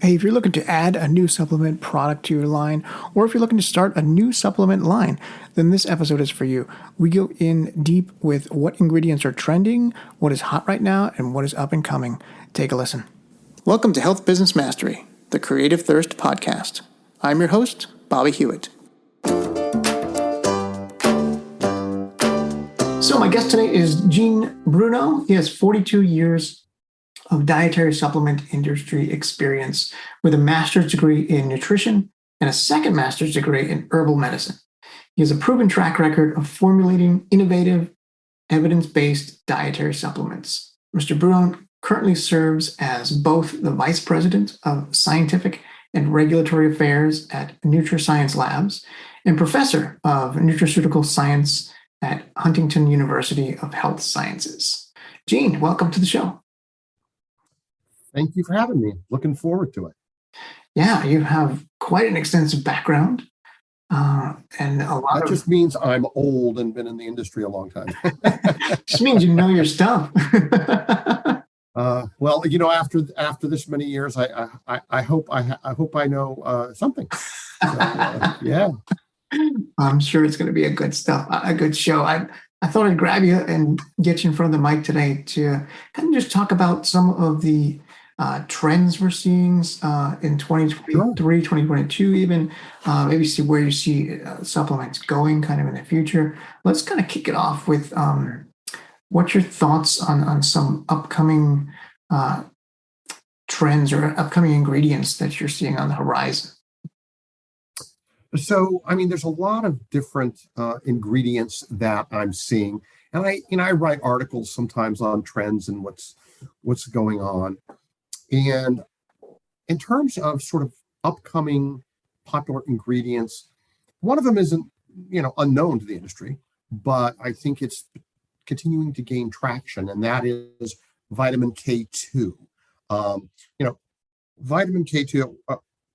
Hey, if you're looking to add a new supplement product to your line, or if you're looking to start a new supplement line, then this episode is for you. We go in deep with what ingredients are trending, what is hot right now, and what is up and coming. Take a listen. Welcome to Health Business Mastery, the Creative Thirst podcast. I'm your host, Bobby Hewitt. So my guest today is Gbruno. He has 42 years of dietary supplement industry experience with a master's degree in nutrition and a second master's degree in herbal medicine. He has a proven track record of formulating innovative, evidence-based dietary supplements. Mr. Bruno currently serves as both the Vice President of Scientific and Regulatory Affairs at NutraScience Labs and Professor of Nutraceutical Science at Huntington University of Health Sciences. Gene, welcome to the show. Thank you for having me. Looking forward to it. Yeah, you have quite an extensive background, and a lot That just means I'm old and been in the industry a long time. just means you know your stuff. Well, after this many years, I hope I know something. So, yeah, I'm sure it's going to be a good show. I thought I'd grab you and get you in front of the mic today to kind of just talk about some of the trends we're seeing in 2023, sure. 2022 even, maybe see where you see supplements going kind of in the future. Let's kind of kick it off with what's your thoughts on some upcoming trends or upcoming ingredients that you're seeing on the horizon? So, there's a lot of different ingredients that I'm seeing, and I write articles sometimes on trends and what's going on. And in terms of sort of upcoming popular ingredients, one of them isn't, unknown to the industry, but I think it's continuing to gain traction, and that is vitamin K2. Vitamin K2,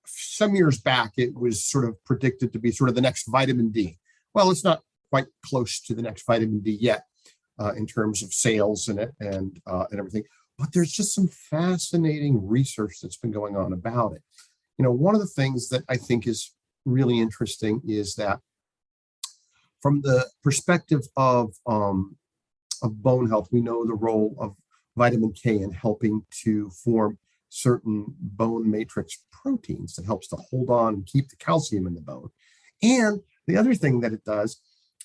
some years back, it was sort of predicted to be sort of the next vitamin D. Well, it's not quite close to the next vitamin D yet in terms of sales and everything. But there's just some fascinating research that's been going on about it. One of the things that I think is really interesting is that from the perspective of bone health, we know the role of vitamin K in helping to form certain bone matrix proteins that helps to hold on and keep the calcium in the bone. And the other thing that it does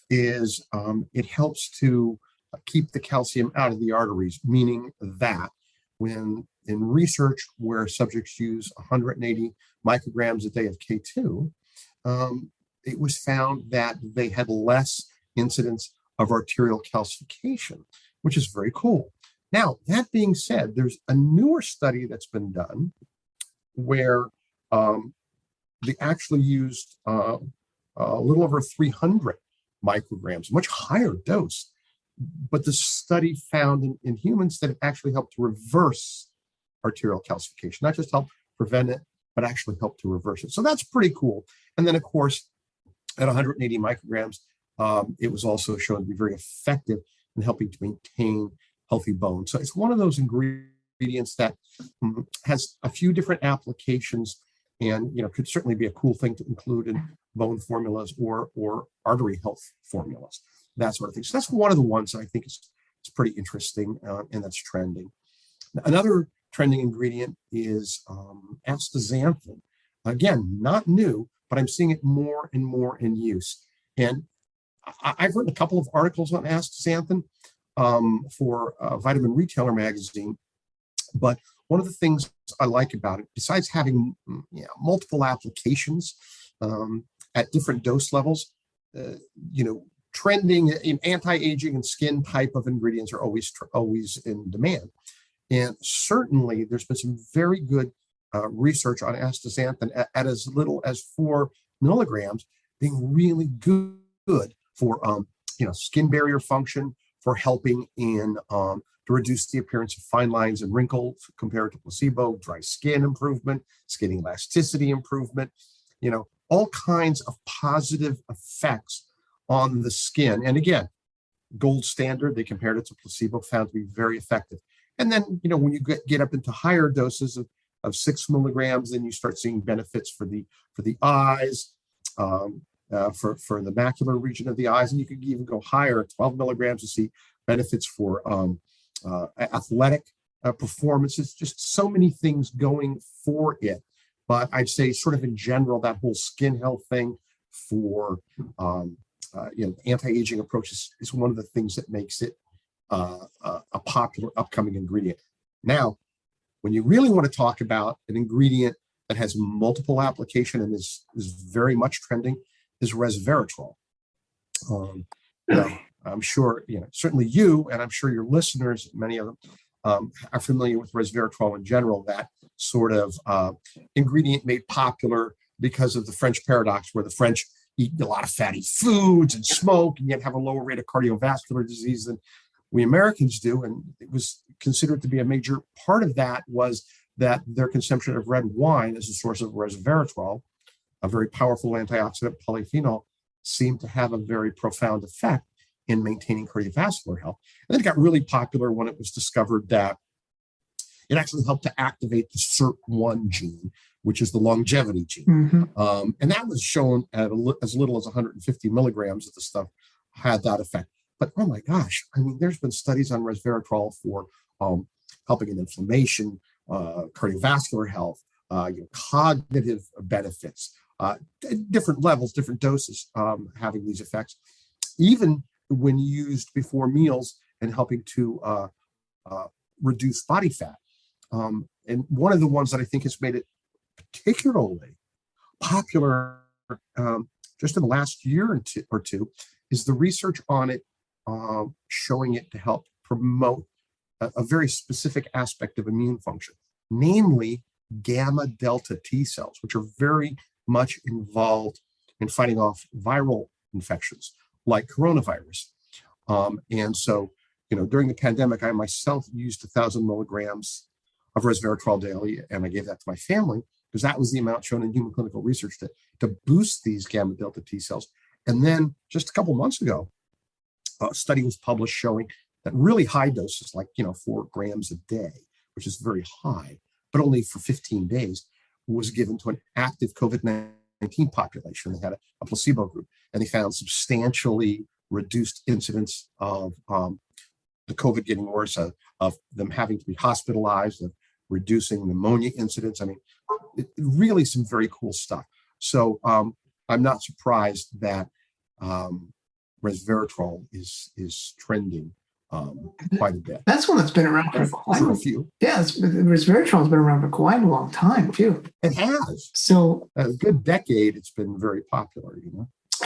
is it helps to keep the calcium out of the arteries, meaning that when in research where subjects use 180 micrograms a day of K2, it was found that they had less incidence of arterial calcification, which is very cool. Now, that being said, there's a newer study that's been done where they actually used a little over 300 micrograms, much higher dose. But the study found in humans that it actually helped to reverse arterial calcification, not just help prevent it, but actually help to reverse it. So that's pretty cool. And then, of course, at 180 micrograms, it was also shown to be very effective in helping to maintain healthy bones. So it's one of those ingredients that has a few different applications and could certainly be a cool thing to include in bone formulas or artery health formulas, that sort of thing. So that's one of the ones that I think is pretty interesting and that's trending. Another trending ingredient is astaxanthin. Again, not new, but I'm seeing it more and more in use. And I've written a couple of articles on astaxanthin for Vitamin Retailer magazine. But one of the things I like about it, besides having multiple applications at different dose levels, trending in anti-aging and skin type of ingredients are always in demand. And certainly there's been some very good research on astaxanthin at as little as 4 milligrams being really good for skin barrier function, for helping in to reduce the appearance of fine lines and wrinkles compared to placebo, dry skin improvement, skin elasticity improvement, all kinds of positive effects on the skin. And again, gold standard, they compared it to placebo, found to be very effective. And then, when you get up into higher doses of of 6 milligrams, then you start seeing benefits for the eyes, for the macular region of the eyes, and you could even go higher at 12 milligrams to see benefits for athletic performances. Just so many things going for it. But I'd say, sort of in general, that whole skin health thing for anti-aging approaches is one of the things that makes it a popular upcoming ingredient. Now, when you really want to talk about an ingredient that has multiple application and is very much trending, is resveratrol. I'm sure, certainly you, and I'm sure your listeners, many of them, are familiar with resveratrol in general, that sort of ingredient made popular because of the French paradox, where the French eat a lot of fatty foods and smoke and yet have a lower rate of cardiovascular disease than we Americans do. And it was considered to be a major part of that was that their consumption of red wine as a source of resveratrol, a very powerful antioxidant polyphenol, seemed to have a very profound effect in maintaining cardiovascular health. And then it got really popular when it was discovered that it actually helped to activate the SIRT1 gene, which is the longevity gene. Mm-hmm. And that was shown at as little as 150 milligrams that the stuff had that effect. But oh my gosh, I mean, there's been studies on resveratrol for helping in inflammation, cardiovascular health, cognitive benefits, different levels, different doses, having these effects, even when used before meals and helping to reduce body fat. And one of the ones that I think has made it particularly popular just in the last year or two is the research on it, showing it to help promote a very specific aspect of immune function, namely gamma delta T cells, which are very much involved in fighting off viral infections like coronavirus. And so, during the pandemic, I myself used 1,000 milligrams of resveratrol daily, and I gave that to my family because that was the amount shown in human clinical research to boost these gamma delta T cells. And then just a couple months ago, a study was published showing that really high doses, like 4 grams a day, which is very high, but only for 15 days, was given to an active COVID-19 population. They had a placebo group, and they found substantially reduced incidence of the COVID getting worse, of them having to be hospitalized, of reducing pneumonia incidents. I mean, really some very cool stuff. So I'm not surprised that resveratrol is trending quite a bit. That's one that's been around for quite a few. Yeah, resveratrol has been around for quite a long time too. It has. So a good decade, it's been very popular.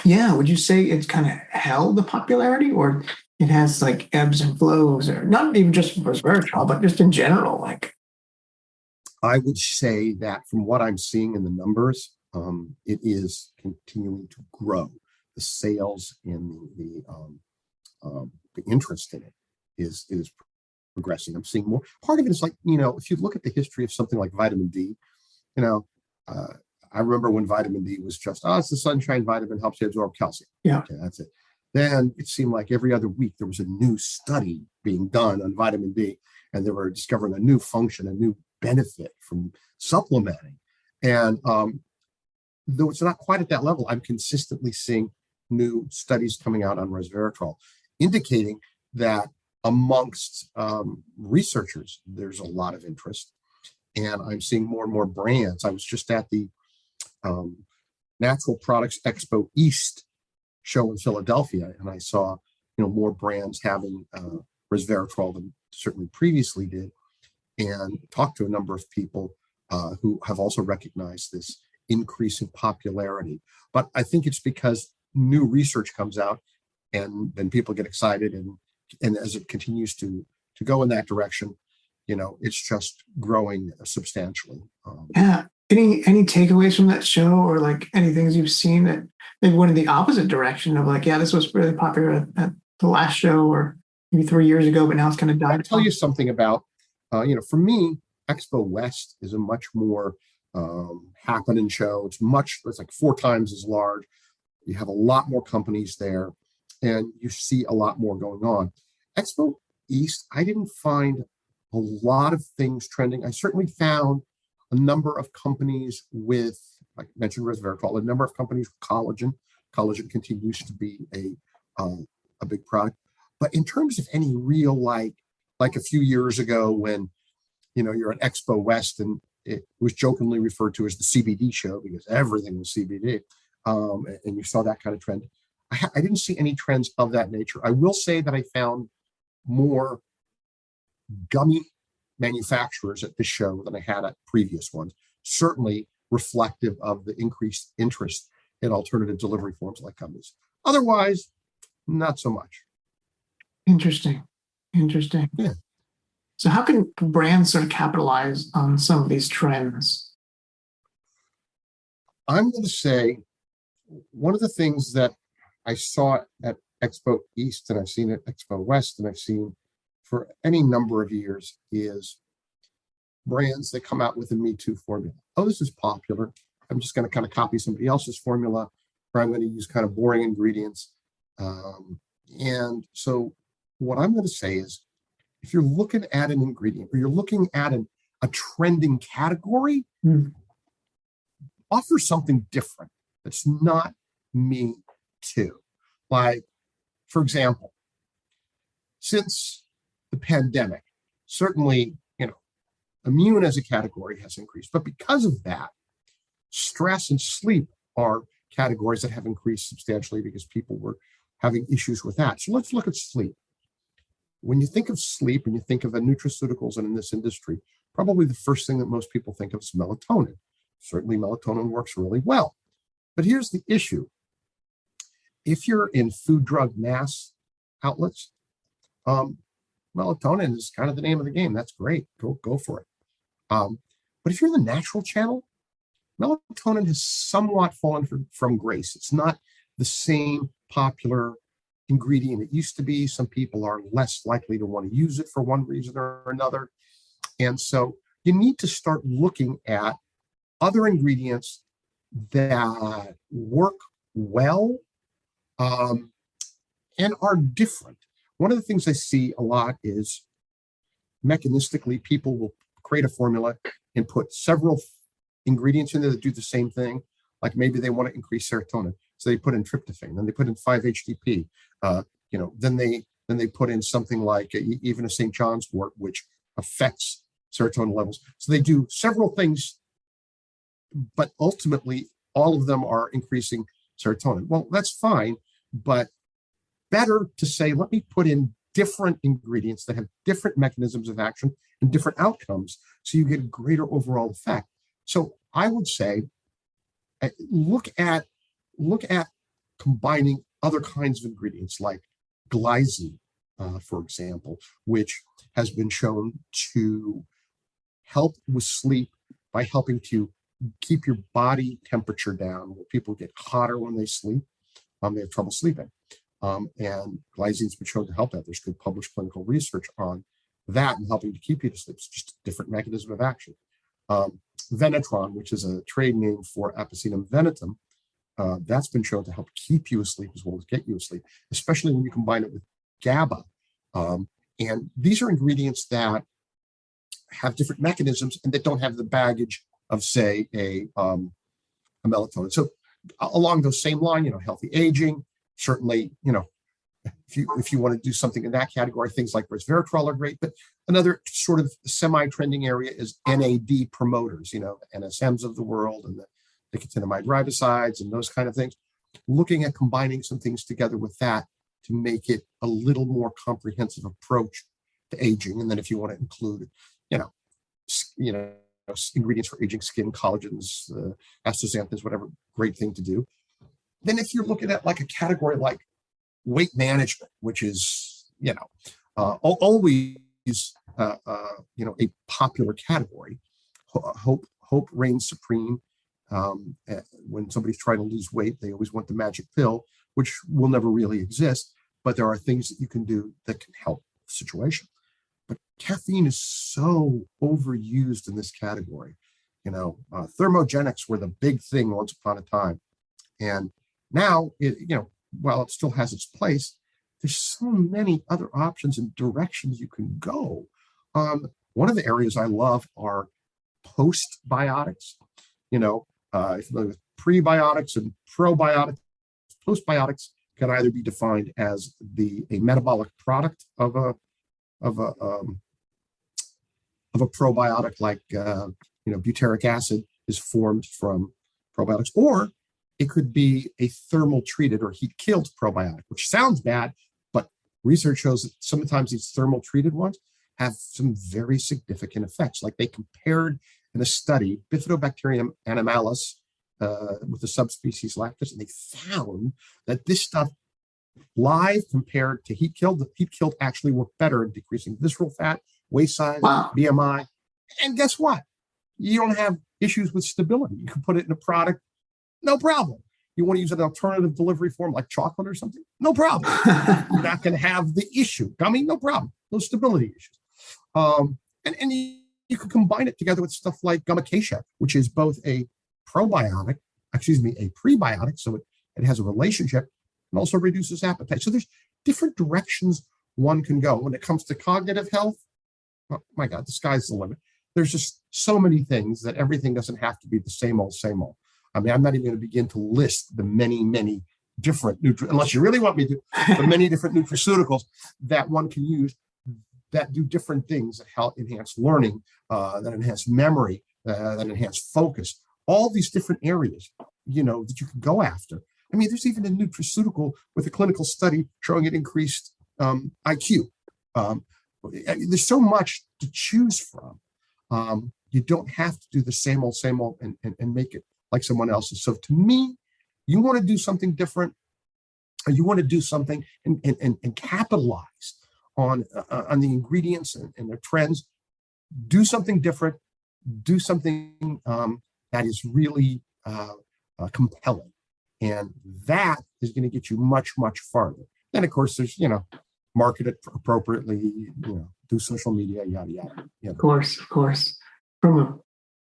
Yeah, would you say it's kind of held the popularity, or it has like ebbs and flows, or not even just resveratrol, but just in general? Like, I would say that from what I'm seeing in the numbers, it is continuing to grow. The sales and the interest in it is progressing. I'm seeing more. Part of it is like, if you look at the history of something like vitamin D, I remember when vitamin D was just, it's the sunshine vitamin, helps you absorb calcium. Yeah. Okay, that's it. Then it seemed like every other week there was a new study being done on vitamin D, and they were discovering a new function, a new benefit from supplementing. And though it's not quite at that level, I'm consistently seeing new studies coming out on resveratrol, indicating that amongst researchers, there's a lot of interest. And I'm seeing more and more brands. I was just at the Natural Products Expo East show in Philadelphia, and I saw more brands having resveratrol than certainly previously did, and talked to a number of people who have also recognized this increase in popularity. But I think it's because new research comes out, and then people get excited, and as it continues to go in that direction, it's just growing substantially. Yeah. Any takeaways from that show, or like any things you've seen that maybe went in the opposite direction of like, yeah, this was really popular at the last show, or maybe 3 years ago, but now it's kind of died. I'll tell you something about, for me, Expo West is a much more happening show. It's like 4 times as large. You have a lot more companies there, and you see a lot more going on. Expo East, I didn't find a lot of things trending. I certainly found a number of companies with, like I mentioned, resveratrol, a number of companies with collagen. Collagen continues to be a big product. But in terms of any real, like a few years ago when, you're at Expo West and it was jokingly referred to as the CBD show because everything was CBD. And you saw that kind of trend. I didn't see any trends of that nature. I will say that I found more gummy manufacturers at this show than I had at previous ones, certainly reflective of the increased interest in alternative delivery forms like gummies. Otherwise, not so much. Interesting. Yeah. So how can brands sort of capitalize on some of these trends? I'm going to say one of the things that I saw at Expo East and I've seen at Expo West and I've seen for any number of years is brands that come out with a Me Too formula. Oh, this is popular. I'm just going to kind of copy somebody else's formula, or I'm going to use kind of boring ingredients. And so what I'm going to say is, if you're looking at an ingredient or you're looking at a trending category, offer something different that's not Me Too. Like, for example, since the pandemic, certainly, immune as a category has increased. But because of that, stress and sleep are categories that have increased substantially because people were having issues with that. So let's look at sleep. When you think of sleep and you think of nutraceuticals and in this industry, probably the first thing that most people think of is melatonin. Certainly melatonin works really well. But here's the issue. If you're in food, drug, mass outlets, melatonin is kind of the name of the game. That's great. Go for it. But if you're in the natural channel, melatonin has somewhat fallen from grace. It's not the same popular ingredient it used to be. Some people are less likely to want to use it for one reason or another. And so you need to start looking at other ingredients that work well and are different. One of the things I see a lot is mechanistically, people will create a formula and put several ingredients in there that do the same thing. Like maybe they want to increase serotonin, so they put in tryptophan, then they put in 5-HTP. Then they put in something like even a St. John's wort, which affects serotonin levels. So they do several things, but ultimately all of them are increasing serotonin. Well, that's fine, but better to say, let me put in different ingredients that have different mechanisms of action and different outcomes, so you get a greater overall effect. So I would say, look at combining other kinds of ingredients like glycine, for example, which has been shown to help with sleep by helping to keep your body temperature down. Where people get hotter when they sleep, they have trouble sleeping. And glycine's been shown to help that. There's good published clinical research on that and helping to keep you to sleep. It's just a different mechanism of action. Venetron, which is a trade name for Apicinum venetum, that's been shown to help keep you asleep as well as get you asleep, especially when you combine it with GABA. And these are ingredients that have different mechanisms and that don't have the baggage of, say, a melatonin. So along those same line, healthy aging, certainly, if you want to do something in that category, things like resveratrol are great. But another sort of semi-trending area is NAD promoters, NSMs of the world and the nicotinamide ribosides and those kind of things. Looking at combining some things together with that to make it a little more comprehensive approach to aging. And then if you want to include, ingredients for aging skin, collagens, astaxanthins, whatever, great thing to do. Then if you're looking at like a category like weight management, which is, always, a popular category, hope reigns supreme. When somebody's trying to lose weight, they always want the magic pill, which will never really exist. But there are things that you can do that can help the situation. But caffeine is so overused in this category. Thermogenics were the big thing once upon a time. And now, while it still has its place, there's so many other options and directions you can go. One of the areas I love are postbiotics. If you're with prebiotics and probiotics, postbiotics can either be defined as a metabolic product of a probiotic, like butyric acid is formed from probiotics, or it could be a thermal treated or heat killed probiotic, which sounds bad, but research shows that sometimes these thermal treated ones have some very significant effects. Like they compared in a study Bifidobacterium animalis with the subspecies lactis, and they found that this stuff live compared to heat killed, the heat killed actually worked better in decreasing visceral fat, waist size, Wow. BMI. And guess what? You don't have issues with stability. You can put it in a product, no problem. You want to use an alternative delivery form like chocolate or something? No problem. You're not going to have the issue. Gummy, no problem. No stability issues. And you can combine it together with stuff like gum acacia, which is both a prebiotic, so it has a relationship and also reduces appetite. So there's different directions one can go. When it comes to cognitive health, oh my God, the sky's the limit. There's just so many things that everything doesn't have to be the same old, same old. I mean, I'm not even going to begin to list the many, many different unless you really want me to, the many different nutraceuticals that one can use that do different things that help enhance learning, that enhance memory, that enhance focus, all these different areas, that you can go after. I mean, there's even a nutraceutical with a clinical study showing it increased IQ. There's so much to choose from. You don't have to do the same old, and make it like someone else's. So to me, you want to do something different, or you want to do something and capitalize on the ingredients and their trends. Do something different. Do something that is really compelling, and that is going to get you much, much farther. Then, of course, there's market it appropriately. Do social media, yada yada. Of course.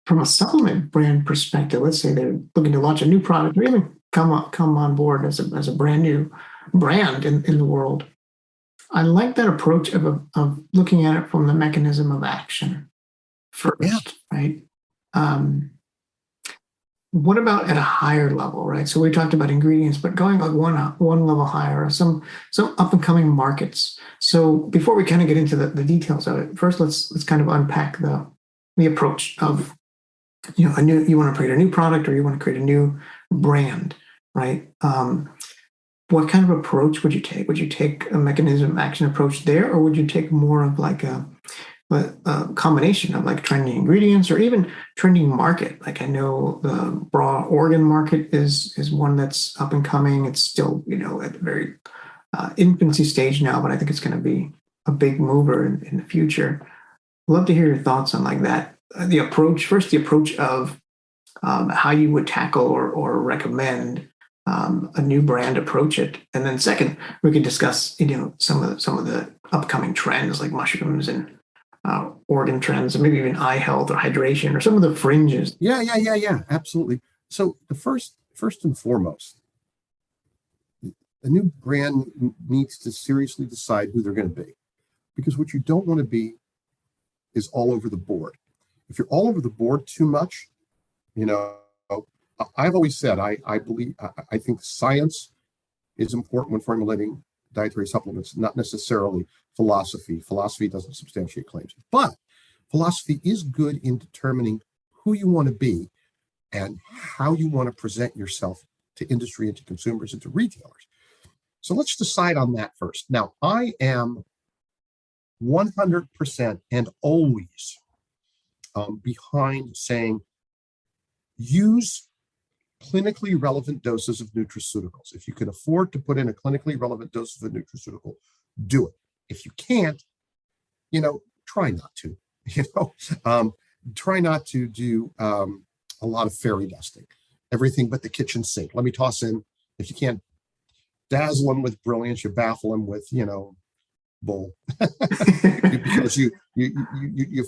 From a supplement brand perspective, let's say they're looking to launch a new product or even come on board as a brand new brand in the world. I like that approach of looking at it from the mechanism of action first, right? What about at a higher level, right? So we talked about ingredients, but going like one level higher, some up and coming markets. So before we kind of get into the details of it, first let's kind of unpack the approach of you want to create a new product or you want to create a new brand, right? What kind of approach would you take? Would you take a mechanism of action approach there, or would you take more of like a combination of like trending ingredients or even trending market? Like I know the raw organ market is one that's up and coming. It's still at the very infancy stage now, but I think it's going to be a big mover in the future. Love to hear your thoughts on like that. The approach of how you would tackle or recommend a new brand approach it, and then second, we could discuss some of the upcoming trends like mushrooms and organ trends, and maybe even eye health or hydration or some of the fringes. Yeah, absolutely. So the first and foremost, a new brand needs to seriously decide who they're going to be, because what you don't want to be is all over the board. If you're all over the board too much, I've always said I think science is important when formulating dietary supplements, not necessarily philosophy. Philosophy doesn't substantiate claims, but philosophy is good in determining who you want to be and how you want to present yourself to industry and to consumers and to retailers. So let's decide on that first. Now, I am 100% and always behind saying use clinically relevant doses of nutraceuticals. If you can afford to put in a clinically relevant dose of a nutraceutical, do it. If you can't, try not to. Try not to do a lot of fairy dusting, everything but the kitchen sink. Let me toss in, if you can't dazzle them with brilliance, you baffle them with, bull. Because you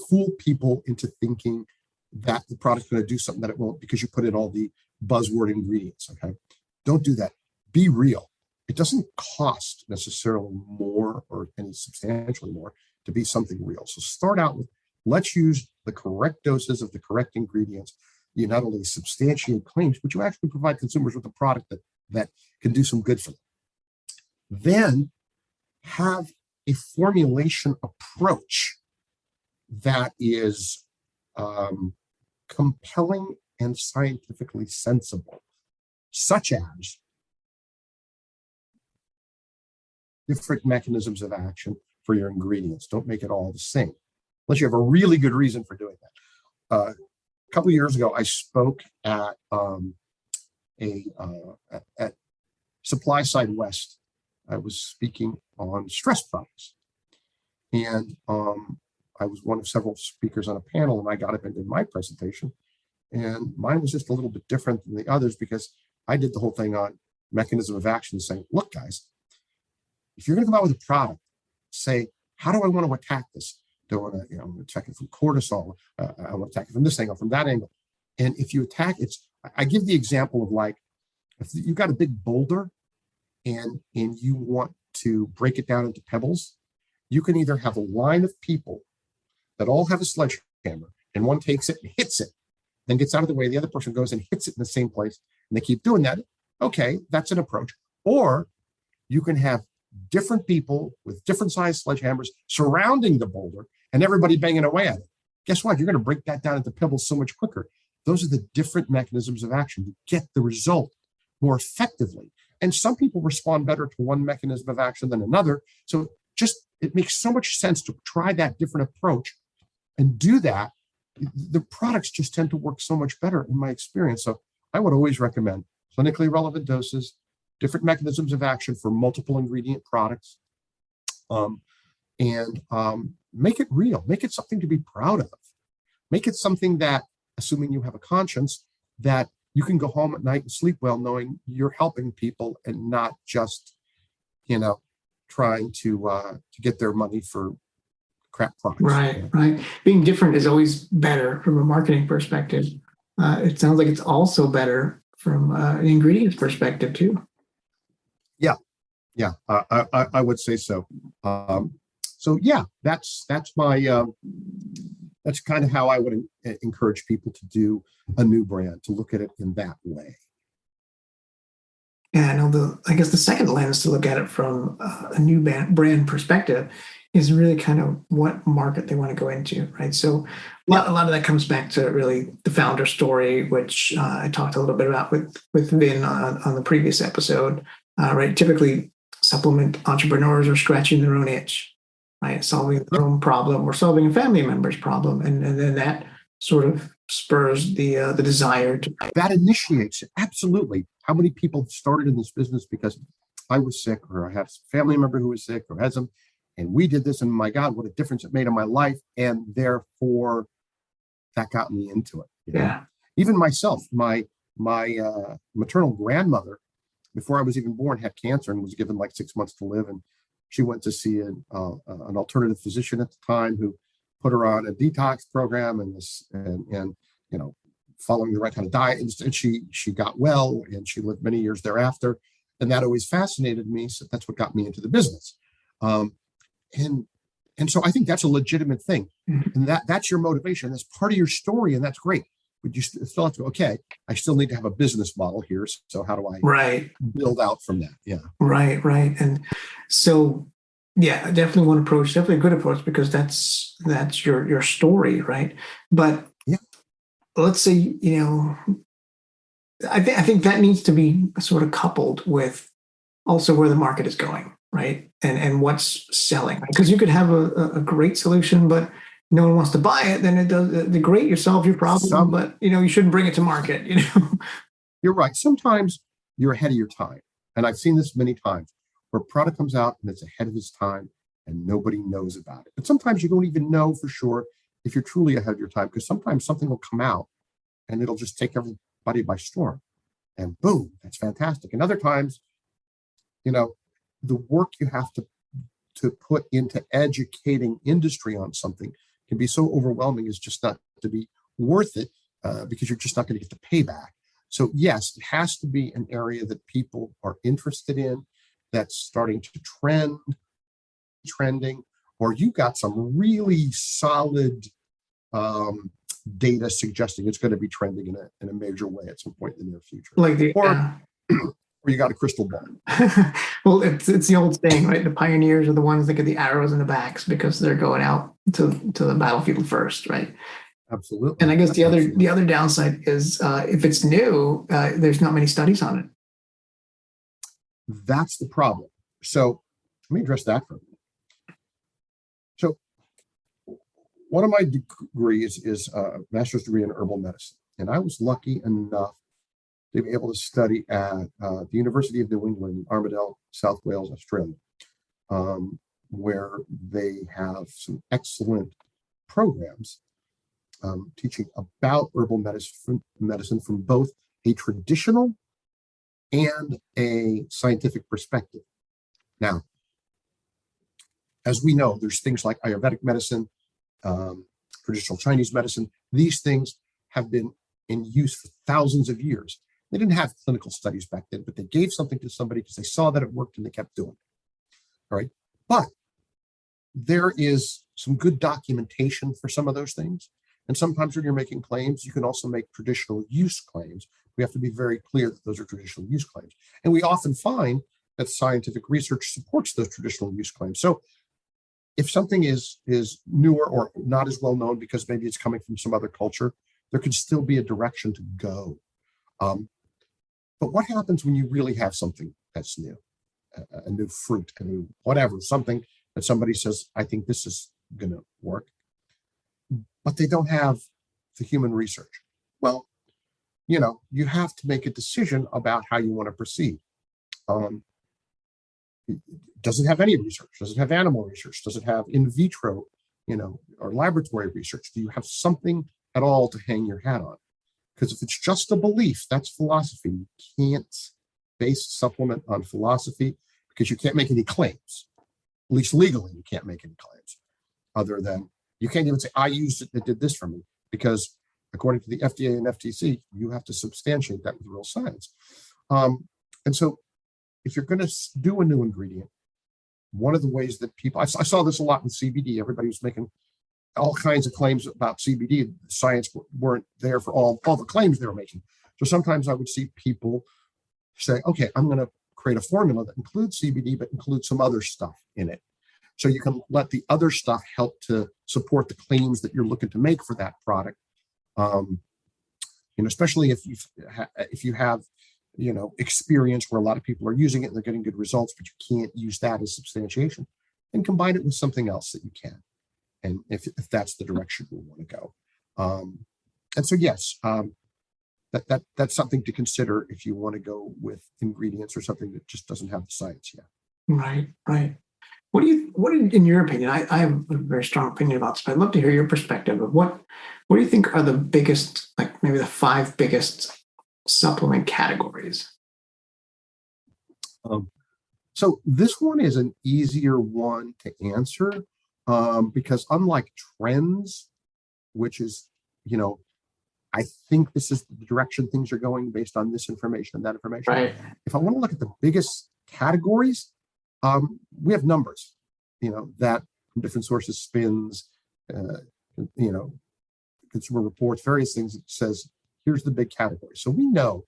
fool people into thinking that the product's going to do something that it won't because you put in all the buzzword ingredients. Okay, don't do that. Be real. It doesn't cost necessarily more or any substantially more to be something real. So start out with Let's use the correct doses of the correct ingredients. You not only substantiate claims, but you actually provide consumers with a product that can do some good for them. Then have a formulation approach that is compelling and scientifically sensible, such as different mechanisms of action for your ingredients. Don't make it all the same, unless you have a really good reason for doing that. A couple of years ago, I spoke at at Supply Side West. I was speaking on stress products, and I was one of several speakers on a panel, and I got up and did my presentation, and mine was just a little bit different than the others because I did the whole thing on mechanism of action, saying, look, guys, if you're going to come out with a product, say, how do I want to attack this? Do I want to, attack it from cortisol? I want to attack it from this angle, from that angle. And if you attack it, I give the example of, like, if you've got a big boulder and you want to break it down into pebbles, you can either have a line of people that all have a sledgehammer, and one takes it and hits it, then gets out of the way, the other person goes and hits it in the same place, and they keep doing that. Okay, that's an approach. Or you can have different people with different sized sledgehammers surrounding the boulder and everybody banging away at it. Guess what? You're going to break that down into pebbles so much quicker. Those are the different mechanisms of action. You get the result more effectively. And some people respond better to one mechanism of action than another. So it makes so much sense to try that different approach and do that. The products just tend to work so much better in my experience. So I would always recommend clinically relevant doses, different mechanisms of action for multiple ingredient products, and make it real. Make it something to be proud of. Make it something that, assuming you have a conscience, that you can go home at night and sleep well knowing you're helping people and not just, trying to get their money for crap products. Right. Being different is always better from a marketing perspective. It sounds like it's also better from an ingredients perspective too. Yeah, I would say so. So yeah, that's my that's kind of how I would encourage people to do a new brand, to look at it in that way. Yeah, I know. I guess the second lens to look at it from a new brand perspective is really kind of what market they want to go into, right? So a lot of that comes back to really the founder story, which I talked a little bit about with Vin on the previous episode, right? Typically, supplement entrepreneurs are scratching their own itch, right? Solving their own problem or solving a family member's problem, and then that sort of spurs the desire to. That initiates it. Absolutely. How many people started in this business because I was sick, or I had a family member who was sick, or had some, and we did this, and my God, what a difference it made in my life, and therefore that got me into it. Yeah. Even myself, my maternal grandmother, before I was even born, had cancer and was given like 6 months to live, and she went to see an alternative physician at the time who put her on a detox program and following the right kind of diet, and she got well, and she lived many years thereafter, and that always fascinated me. So that's what got me into the business, and so I think that's a legitimate thing, and that's your motivation. That's part of your story, and that's great. But you still have to go, okay, I still need to have a business model here. So how do I build out from that? Yeah. Right. And so, yeah, definitely one approach, definitely a good approach, because that's your story, right? But yeah, let's say, I think that needs to be sort of coupled with also where the market is going, right? And what's selling, because you could have a great solution, but no one wants to buy it. Then it does the great, you solve your problem, but you shouldn't bring it to market. You're right. Sometimes you're ahead of your time, and I've seen this many times where a product comes out and it's ahead of its time and nobody knows about it. But sometimes you don't even know for sure if you're truly ahead of your time, because sometimes something will come out and it'll just take everybody by storm, and boom, that's fantastic. And other times, the work you have to put into educating industry on something can be so overwhelming as just not to be worth it, because you're just not going to get the payback. So yes, it has to be an area that people are interested in, that's starting to trending, or you got some really solid data suggesting it's going to be trending in a major way at some point in the near future. Like the or you got a crystal ball. Well, it's the old saying, right? The pioneers are the ones that get the arrows in the backs because they're going out to the battlefield first, right? Absolutely. And I guess the other downside is if it's new, there's not many studies on it. That's the problem. So let me address that for a minute. So one of my degrees is a master's degree in herbal medicine, and I was lucky enough to be able to study at the University of New England, Armidale, South Wales, Australia, where they have some excellent programs teaching about herbal medicine from both a traditional and a scientific perspective. Now, as we know, there's things like Ayurvedic medicine, traditional Chinese medicine. These things have been in use for thousands of years. They didn't have clinical studies back then, but they gave something to somebody because they saw that it worked and they kept doing it. All right. But there is some good documentation for some of those things. And sometimes when you're making claims, you can also make traditional use claims. We have to be very clear that those are traditional use claims. And we often find that scientific research supports those traditional use claims. So if something is newer or not as well known because maybe it's coming from some other culture, there could still be a direction to go. But what happens when you really have something that's new, a new fruit, a new whatever, something that somebody says, I think this is going to work, but they don't have the human research? Well, you have to make a decision about how you want to proceed. Does it have any research? Does it have animal research? Does it have in vitro, or laboratory research? Do you have something at all to hang your hat on? Because if it's just a belief, that's philosophy. You can't base a supplement on philosophy because you can't make any claims. At least legally, you can't make any claims other than you can't even say, I used it, it did this for me, because according to the FDA and FTC, you have to substantiate that with real science. And so if you're going to do a new ingredient, one of the ways that people, I saw this a lot with CBD, everybody was making all kinds of claims about CBD. Science weren't there for all the claims they were making. So sometimes I would see people say, okay, I'm going to create a formula that includes CBD, but includes some other stuff in it. So you can let the other stuff help to support the claims that you're looking to make for that product. Especially if you have, experience where a lot of people are using it and they're getting good results, but you can't use that as substantiation, and combine it with something else that you can. And if that's the direction we want to go. And so, yes, that's something to consider if you want to go with ingredients or something that just doesn't have the science yet. Right. What in your opinion, I have a very strong opinion about this, but I'd love to hear your perspective of what do you think are the biggest, like maybe the 5 biggest supplement categories? So this one is an easier one to answer because unlike trends, which is, I think this is the direction things are going based on this information and that information. Right. If I want to look at the biggest categories, we have numbers, that from different sources, spins, Consumer Reports, various things that says, here's the big category. So we know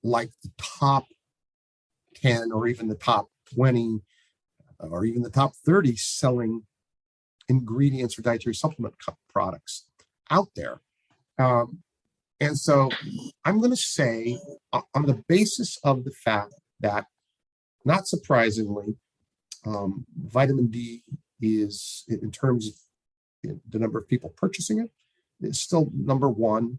like the top 10 or even the top 20 or even the top 30 selling ingredients or dietary supplement products out there. And so I'm going to say on the basis of the fact that, not surprisingly, vitamin D is, in terms of the number of people purchasing it, is still number one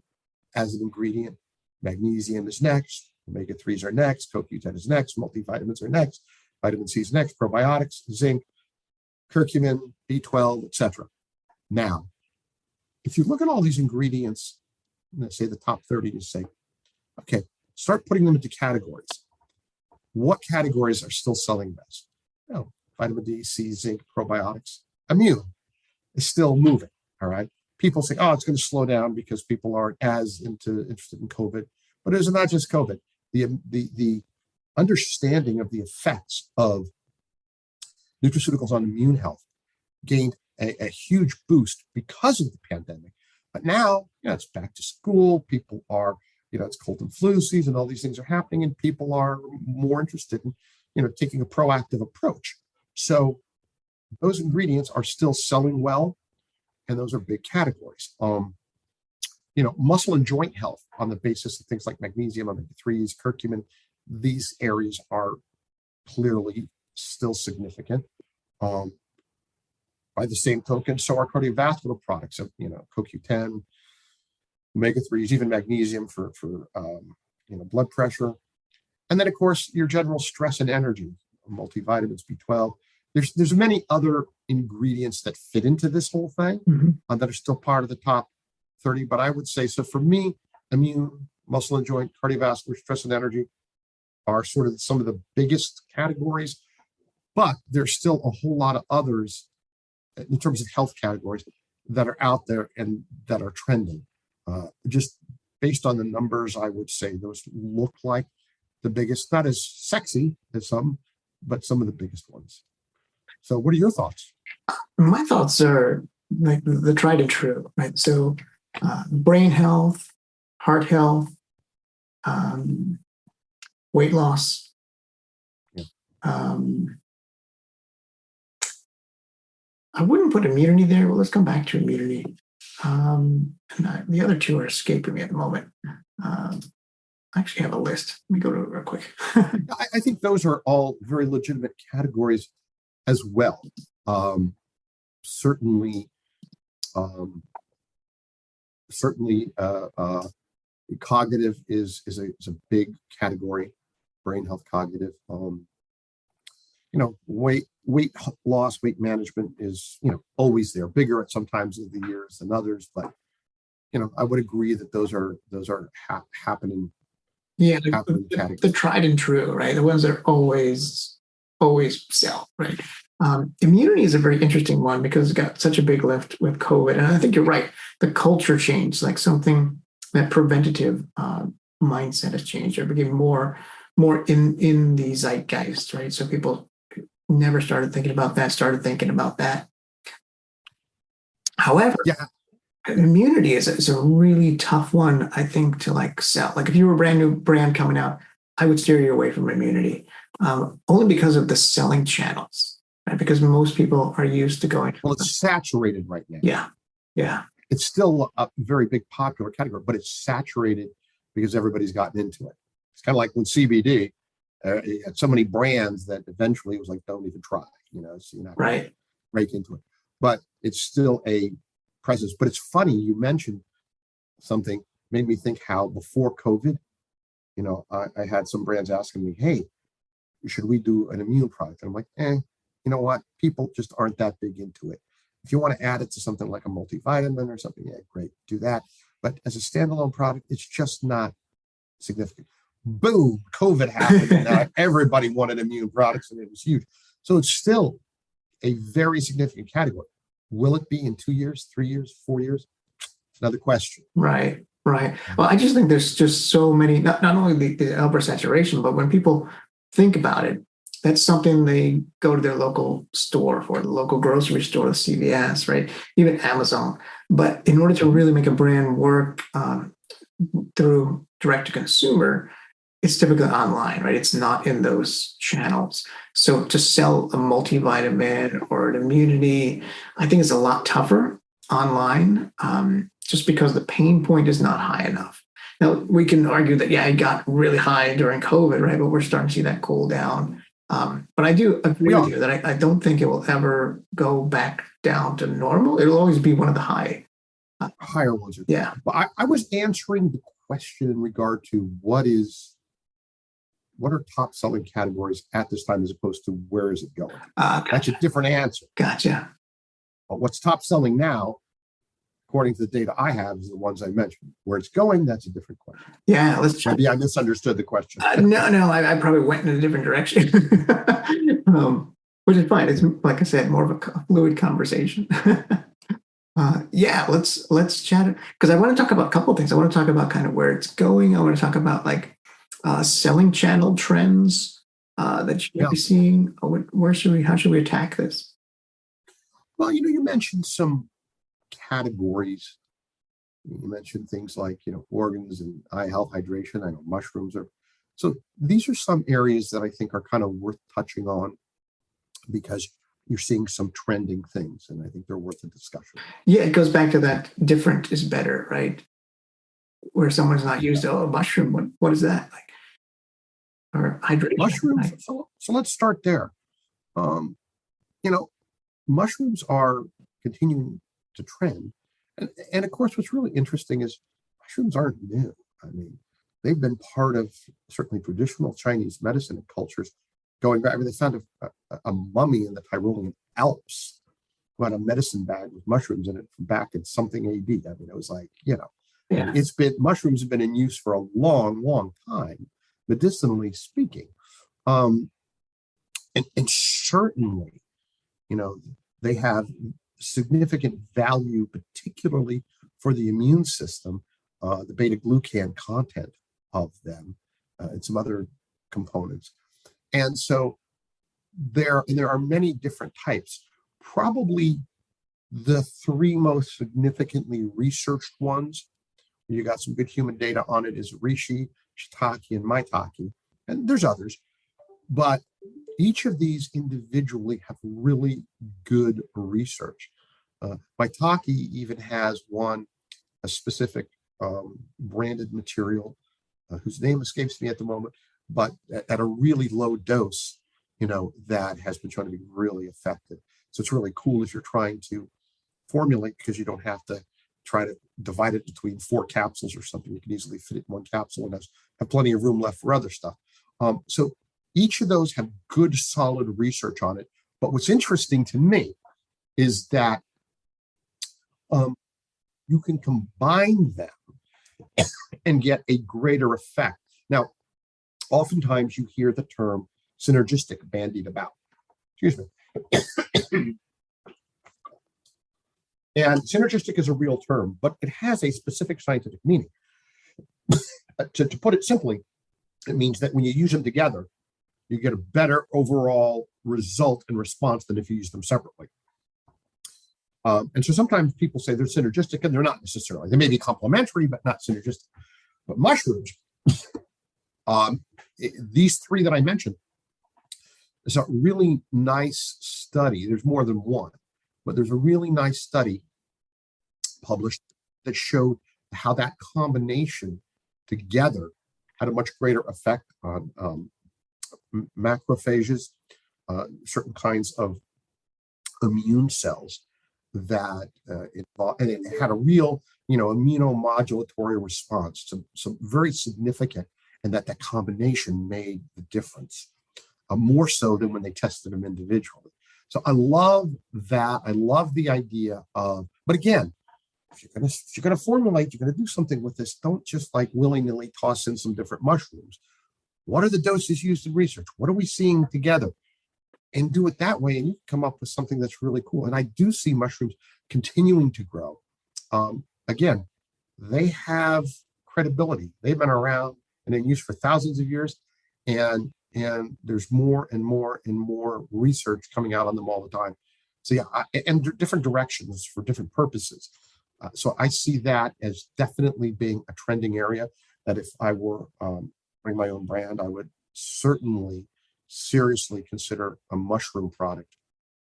as an ingredient. Magnesium is next, omega-3s are next, CoQ10 is next, multivitamins are next, vitamin C is next, probiotics, zinc, curcumin, B12, etc. Now, if you look at all these ingredients, let's say the top 30, you say, okay, start putting them into categories. What categories are still selling best? Vitamin D, C, zinc, probiotics. Immune is still moving, all right? People say, it's going to slow down because people aren't as interested in COVID. But it is not just COVID. The understanding of the effects of nutraceuticals on immune health gained a huge boost because of the pandemic, But now, it's back to school. People are, it's cold and flu season. All these things are happening, and people are more interested in, taking a proactive approach. So those ingredients are still selling well, and those are big categories. Muscle and joint health on the basis of things like magnesium, omega-3s, curcumin, these areas are clearly still significant. By the same token, so are cardiovascular products of, CoQ10, omega-3s, even magnesium for blood pressure. And then, of course, your general stress and energy, multivitamins, B12. There's many other ingredients that fit into this whole thing that are still part of the top 30. But I would say, so for me, immune, muscle and joint, cardiovascular, stress and energy are sort of some of the biggest categories. But there's still a whole lot of others in terms of health categories that are out there and that are trending. Just based on the numbers, I would say those look like the biggest, not as sexy as some, but some of the biggest ones. So what are your thoughts? My thoughts are like the tried and true, right? So brain health, heart health, weight loss. Yeah. I wouldn't put immunity there. Well, let's come back to immunity. The other two are escaping me at the moment. I actually have a list. Let me go to it real quick. I think those are all very legitimate categories as well. Certainly, cognitive is a big category. Brain health, cognitive. Weight loss, weight management is always there. Bigger at sometimes of the years than others, but I would agree that those are happening. Yeah, the tried and true, right? The ones that always sell, right? Immunity is a very interesting one because it's got such a big lift with COVID, and I think you're right. The culture changed, like something that preventative mindset has changed. They're becoming more in the zeitgeist, right? So people never started thinking about that. However, immunity is a really tough one, I think, to like sell. Like if you were a brand new brand coming out, I would steer you away from immunity, only because of the selling channels, right? Because most people are used to going. Well, it's saturated right now. Yeah. It's still a very big popular category, but it's saturated because everybody's gotten into it. It's kind of like with CBD. You had so many brands that eventually it was like, don't even try, so you're not going to break into it. But it's still a presence. But it's funny, you mentioned something, made me think how before COVID, I had some brands asking me, hey, should we do an immune product? And I'm like, you know what? People just aren't that big into it. If you want to add it to something like a multivitamin or something, great, do that. But as a standalone product, it's just not significant. Boom, COVID happened, and now everybody wanted immune products, and it was huge. So it's still a very significant category. Will it be in 2 years, 3 years, 4 years? It's another question. Right. Well, I just think there's just so many, not only the oversaturation, but when people think about it, that's something they go to their local store for, the local grocery store, the CVS, right? Even Amazon. But in order to really make a brand work through direct to consumer, it's typically online, right? It's not in those channels. So to sell a multivitamin or an immunity, I think it's a lot tougher online, just because the pain point is not high enough. Now, we can argue that, it got really high during COVID, right? But we're starting to see that cool down. But I do agree with you that I don't think it will ever go back down to normal. It'll always be one of the higher ones. Yeah. Well, I was answering the question in regard to what are top selling categories at this time as opposed to where is it going? Gotcha. That's a different answer. Gotcha. But what's top selling now, according to the data I have, is the ones I mentioned. Where it's going, that's a different question. Yeah, let's check. Maybe I misunderstood the question. No, I probably went in a different direction, which is fine. It's, like I said, more of a fluid conversation. Let's chat, because I want to talk about a couple of things. I want to talk about kind of where it's going. I want to talk about like selling channel trends that you might be seeing. How should we attack this? Well, you mentioned some categories You mentioned things like, organs and eye health, hydration. I know mushrooms are. So these are some areas that I think are kind of worth touching on because you're seeing some trending things, and I think they're worth a discussion. Yeah, it goes back to that different is better, right? Where someone's not used a mushroom. What is that like? Or hydration? Mushrooms. Right? So let's start there. Um, you know, Mushrooms are continuing to trend. And of course, what's really interesting is mushrooms aren't new. I mean, they've been part of certainly traditional Chinese medicine and cultures going back. I mean, they found a mummy in the Tyrolean Alps who had a medicine bag with mushrooms in it from back in something AD. I mean, it was like, Yeah. mushrooms have been in use for a long, long time, medicinally speaking. Um, and certainly, you know, they have significant value, particularly for the immune system, the beta glucan content of them, and some other components. And so there are many different types. Probably the three most significantly researched ones, you got some good human data on it, is reishi, shiitake, and maitake. And there's others, but each of these individually have really good research. Maitake even has a specific branded material whose name escapes me at the moment, but at a really low dose, that has been shown to be really effective. So it's really cool if you're trying to formulate, because you don't have to try to divide it between 4 capsules or something. You can easily fit it in one capsule and have plenty of room left for other stuff. So each of those have good, solid research on it. But what's interesting to me is that you can combine them and get a greater effect. Now, oftentimes you hear the term synergistic bandied about. Excuse me. And synergistic is a real term, but it has a specific scientific meaning. To put it simply, it means that when you use them together, you get a better overall result and response than if you use them separately. And so sometimes people say they're synergistic, and they're not necessarily. They may be complementary, but not synergistic. But mushrooms, these three that I mentioned, is a really nice study. There's more than one, but there's a really nice study published that showed how that combination together had a much greater effect on macrophages, certain kinds of immune cells that involved, and it had a real, immunomodulatory response, some very significant, and that combination made the difference, more so than when they tested them individually. So I love that. I love the idea of, but again, if you're gonna formulate, you're gonna do something with this. Don't just like willy-nilly toss in some different mushrooms. What are the doses used in research? What are we seeing together? And do it that way, and you can come up with something that's really cool. And I do see mushrooms continuing to grow. Again, they have credibility. They've been around and in use for thousands of years, and there's more and more and more research coming out on them all the time. So yeah, and different directions for different purposes. So I see that as definitely being a trending area. That if I were bring my own brand, I would certainly seriously consider a mushroom product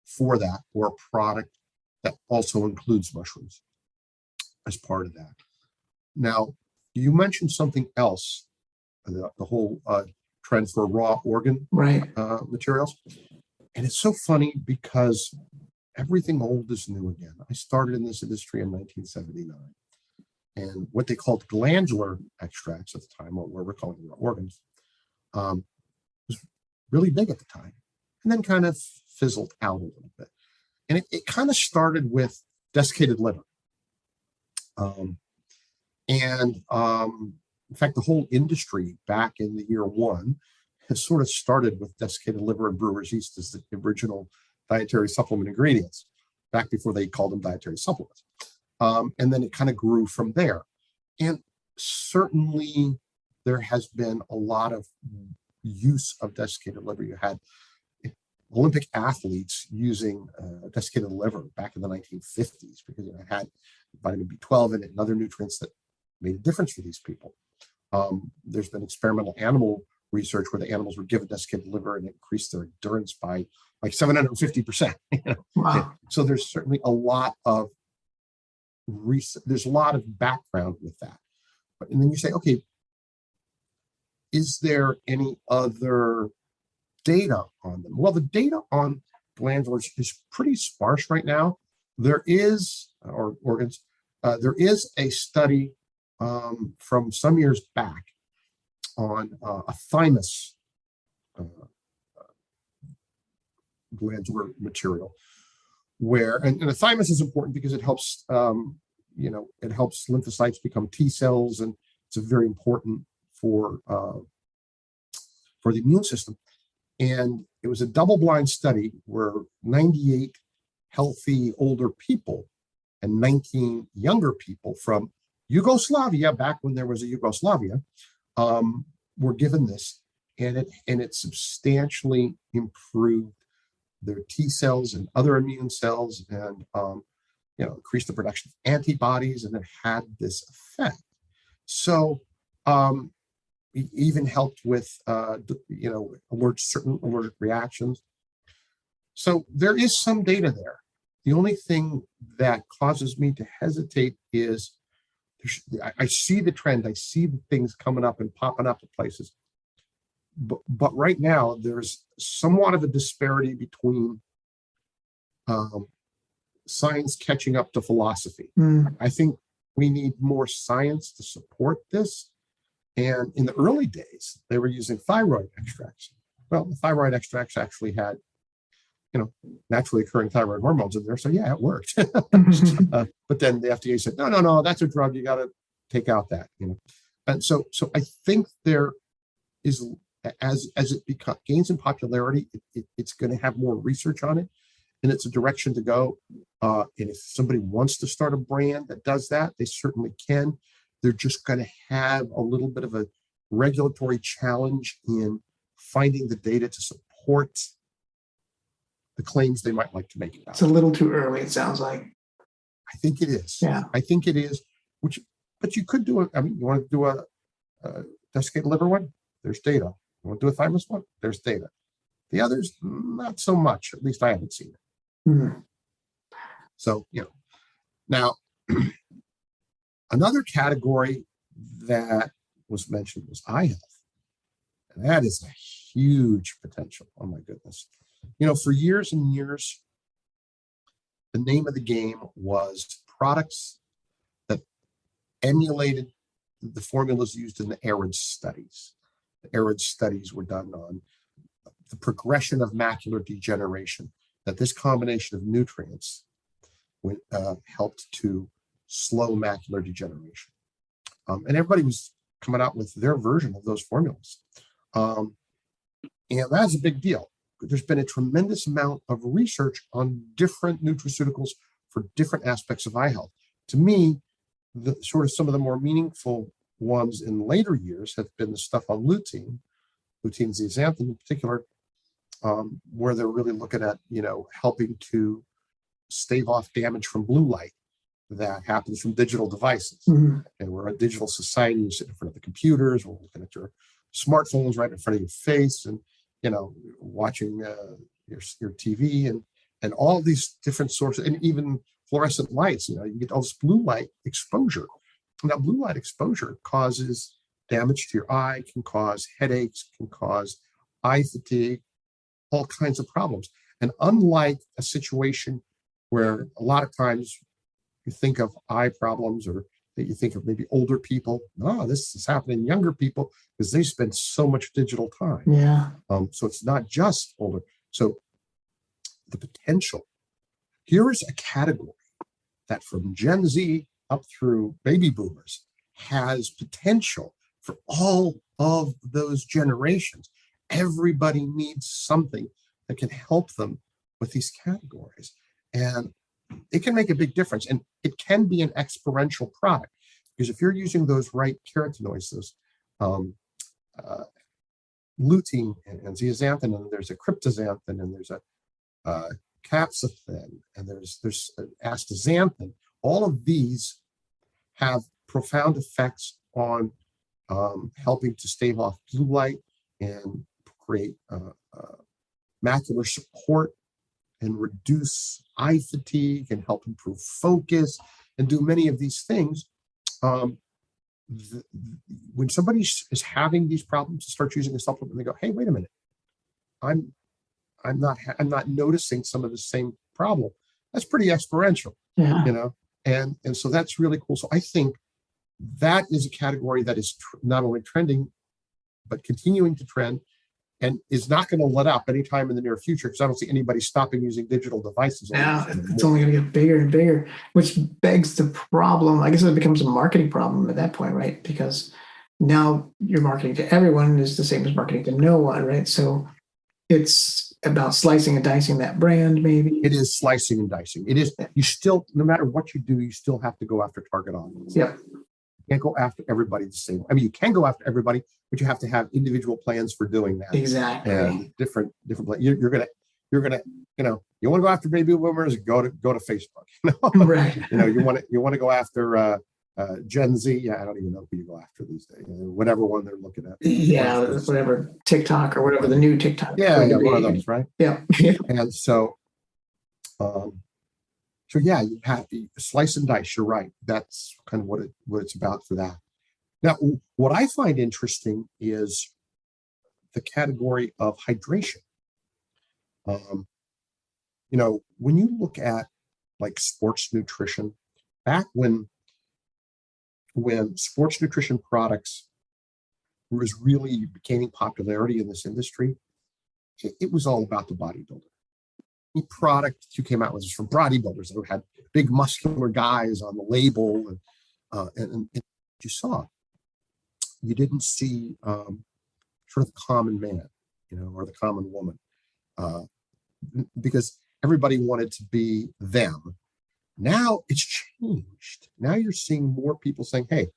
for that, or a product that also includes mushrooms as part of that. Now, you mentioned something else, the whole trend for raw organ materials. And it's so funny because everything old is new again. I started in this industry in 1979. And what they called glandular extracts at the time, or what we're calling raw organs, was really big at the time, and then kind of fizzled out a little bit. And it kind of started with desiccated liver. In fact, the whole industry back in the year one has sort of started with desiccated liver and brewer's yeast as the original dietary supplement ingredients, back before they called them dietary supplements. And then it kind of grew from there. And certainly there has been a lot of use of desiccated liver. You had Olympic athletes using desiccated liver back in the 1950s because it had vitamin B12 in it, and other nutrients that made a difference for these people. There's been experimental animal research where the animals were given desiccated liver and it increased their endurance by like 750%. Wow. So there's certainly a lot of there's a lot of background with that. And then you say, okay, is there any other data on them? Well, the data on glandulars is pretty sparse right now. There is, or organs, there is a study from some years back on a thymus glandular material, where, and the thymus is important because it helps, it helps lymphocytes become T cells, and it's very important for the immune system. And it was a double-blind study where 98 healthy older people and 19 younger people from Yugoslavia, back when there was a Yugoslavia, were given this, and it substantially improved their T cells and other immune cells, and increased the production of antibodies, and it had this effect. So it even helped with certain allergic reactions. So there is some data there. The only thing that causes me to hesitate is I see the trend. I see the things coming up and popping up at places. But right now, there's somewhat of a disparity between science catching up to philosophy. I think we need more science to support this. And in the early days, they were using thyroid extracts. Well, the thyroid extracts actually had, naturally occurring thyroid hormones in there. So yeah, it worked. But then the FDA said, no, that's a drug. You got to take out that, And so I think there is, as it gains in popularity, it's going to have more research on it, and it's a direction to go. And if somebody wants to start a brand that does that, they certainly can. They're just going to have a little bit of a regulatory challenge in finding the data to support the claims they might like to make about It's a little too early, it sounds like. I think it is. Yeah. I think it is. But you could do it. I mean, you want to do a desiccated liver one? There's data. You want to do a thymus one? There's data. The others, not so much. At least I haven't seen it. Mm-hmm. So, now another category that was mentioned was eye health. And that is a huge potential. Oh my goodness. For years and years, the name of the game was products that emulated the formulas used in the ARID studies. The ARID studies were done on the progression of macular degeneration, that this combination of nutrients helped to slow macular degeneration. And everybody was coming out with their version of those formulas. And that's a big deal. There's been a tremendous amount of research on different nutraceuticals for different aspects of eye health. To me, some of the more meaningful ones in later years have been the stuff on lutein zeaxanthin in particular, where they're really looking at, helping to stave off damage from blue light that happens from digital devices. Mm-hmm. And we're a digital society. You sit in front of the computers, we're looking at your smartphones right in front of your face, and watching your TV and all these different sources, and even fluorescent lights. You get all this blue light exposure. Now, blue light exposure causes damage to your eye, can cause headaches, can cause eye fatigue, all kinds of problems. And unlike a situation where a lot of times you think of eye problems, or that you think of maybe older people, no, this is happening in younger people because they spend so much digital time. Yeah. So it's not just older. So the potential, here is a category that from Gen Z up through baby boomers has potential for all of those generations. Everybody needs something that can help them with these categories. And it can make a big difference. And it can be an experiential product, because if you're using those right carotenoids, those lutein and zeaxanthin, and there's a cryptoxanthin, and there's a capsicum, and there's astaxanthin, all of these have profound effects on helping to stave off blue light and create macular support and reduce eye fatigue and help improve focus and do many of these things. When somebody is having these problems, to start using a supplement, they go, "Hey, wait a minute, I'm not noticing some of the same problem." That's pretty exponential, Yeah. and so that's really cool. So I think that is a category that is not only trending, but continuing to trend, and is not going to let up anytime in the near future, because I don't see anybody stopping using digital devices. Now it's only going to get bigger and bigger, which begs the problem. I guess it becomes a marketing problem at that point, right? Because now you're marketing to everyone is the same as marketing to no one, right? So it's about slicing and dicing that brand, maybe. It is slicing and dicing. It is, you still, no matter what you do, you still have to go after target audience. Yep. You can't go after everybody the same way. I mean, you can go after everybody, but you have to have individual plans for doing that. Exactly. And different plans. You're gonna, you want to go after baby boomers, go to Facebook. Right. You want to go after Gen Z. Yeah, I don't even know who you go after these days. Whatever one they're looking at. Yeah, whatever TikTok or whatever the new TikTok. Yeah, one of those, right? Yeah. And so, yeah, you have to slice and dice. You're right. That's kind of what it's about for that. Now, what I find interesting is the category of hydration. When you look at like sports nutrition, back when sports nutrition products was really gaining popularity in this industry, it was all about the bodybuilder. Any product you came out with was from bodybuilders that had big muscular guys on the label, and you saw, you didn't see sort of the common man, or the common woman, because everybody wanted to be them. Now it's changed. Now you're seeing more people saying, "Hey,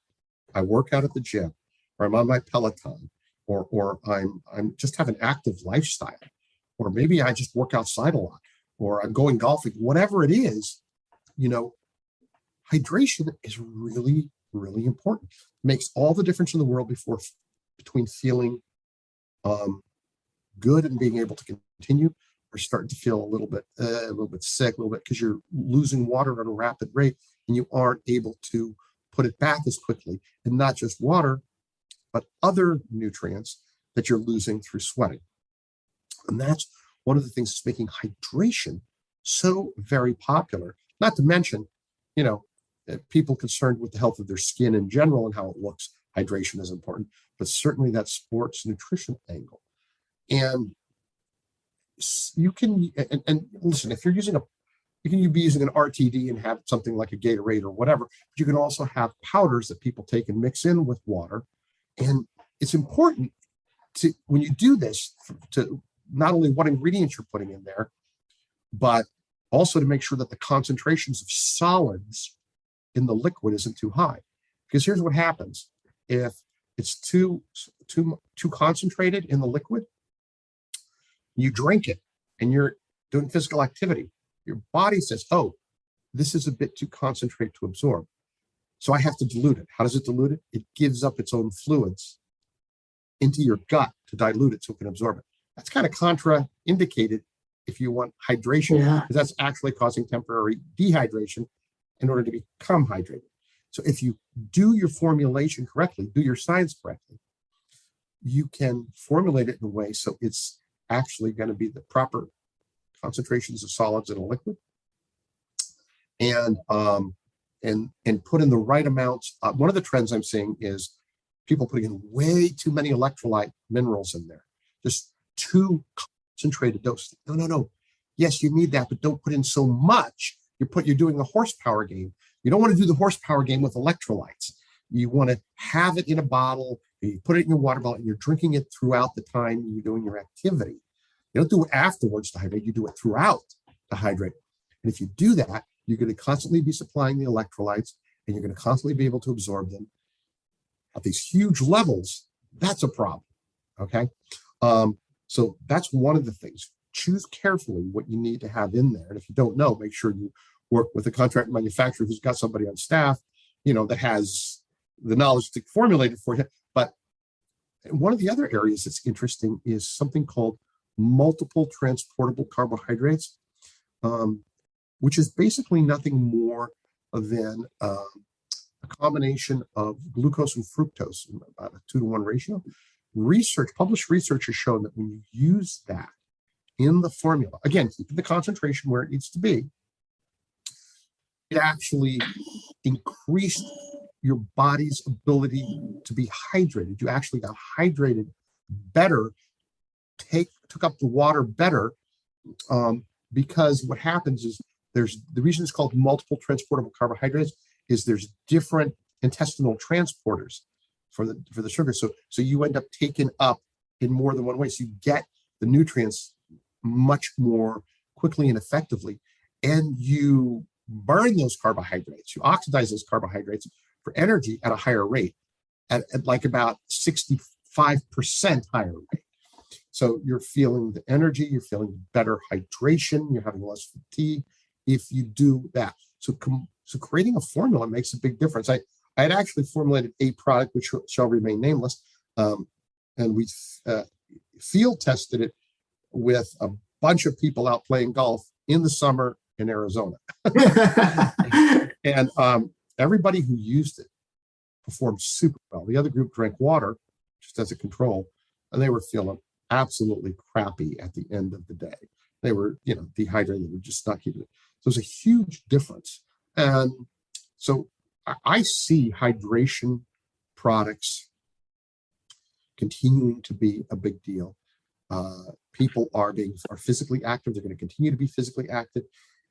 I work out at the gym, or I'm on my Peloton, or I'm just have an active lifestyle, or maybe I just work outside a lot, or I'm going golfing." Whatever it is, hydration is really, really important. It makes all the difference in the world between feeling good and being able to continue, or starting to feel a little bit sick, because you're losing water at a rapid rate and you aren't able to put it back as quickly. And not just water, but other nutrients that you're losing through sweating. And that's one of the things that's making hydration so very popular. Not to mention, people concerned with the health of their skin in general and how it looks, hydration is important, but certainly that sports nutrition angle. And you can, and listen, if you're you can be using an RTD and have something like a Gatorade or whatever, but you can also have powders that people take and mix in with water. And it's important to, when you do this, to not only what ingredients you're putting in there, but also to make sure that the concentrations of solids in the liquid isn't too high. Because here's what happens. If it's too concentrated in the liquid, you drink it and you're doing physical activity, your body says, "Oh, this is a bit too concentrated to absorb, so I have to dilute it." How does it dilute it? It gives up its own fluids into your gut to dilute it so it can absorb it. That's kind of contraindicated if you want hydration, because that's actually causing temporary dehydration in order to become hydrated. So if you do your formulation correctly, do your science correctly, you can formulate it in a way so it's actually going to be the proper concentrations of solids in a liquid, and put in the right amounts. One of the trends I'm seeing is people putting in way too many electrolyte minerals in there, just too concentrated dose. No. Yes, you need that, but don't put in so much. You're doing a horsepower game. You don't want to do the horsepower game with electrolytes. You want to have it in a bottle. You put it in your water bottle, and you're drinking it throughout the time you're doing your activity. You don't do it afterwards to hydrate. You do it throughout to hydrate. And if you do that, you're going to constantly be supplying the electrolytes, and you're going to constantly be able to absorb them at these huge levels. That's a problem. Okay. So that's one of the things. Choose carefully what you need to have in there. And if you don't know, make sure you work with a contract manufacturer who's got somebody on staff, that has the knowledge to formulate it for you. But one of the other areas that's interesting is something called multiple transportable carbohydrates, which is basically nothing more than a combination of glucose and fructose in about a 2-to-1 ratio. Published research has shown that when you use that in the formula, again, keeping the concentration where it needs to be, it actually increased your body's ability to be hydrated. You actually got hydrated better, took up the water better, because what happens is the reason it's called multiple transportable carbohydrates is there's different intestinal transporters for the sugar. So you end up taking up in more than one way. So you get the nutrients much more quickly and effectively, and you burn those carbohydrates. You oxidize those carbohydrates for energy at a higher rate, at like about 65% higher rate. So you're feeling the energy, you're feeling better hydration, you're having less fatigue if you do that. So creating a formula makes a big difference. I had actually formulated a product which shall remain nameless, and we field tested it with a bunch of people out playing golf in the summer in Arizona. And everybody who used it performed super well. The other group drank water just as a control, and they were feeling absolutely crappy at the end of the day. They were, dehydrated. They were just not keeping it. So it's a huge difference. And so I see hydration products continuing to be a big deal. People are physically active. They're going to continue to be physically active,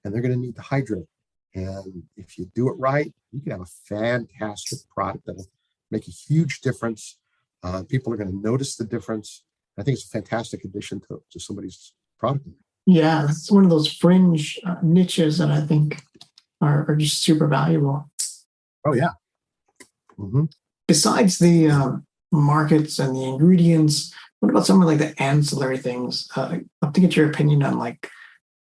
and they're going to need to hydrate. And if you do it right, you can have a fantastic product that'll make a huge difference. People are going to notice the difference. I think it's a fantastic addition to somebody's product. Yeah, it's one of those fringe niches that I think are just super valuable. Oh, yeah. Mm-hmm. Besides the markets and the ingredients, what about some of like the ancillary things? I'd love to get your opinion on like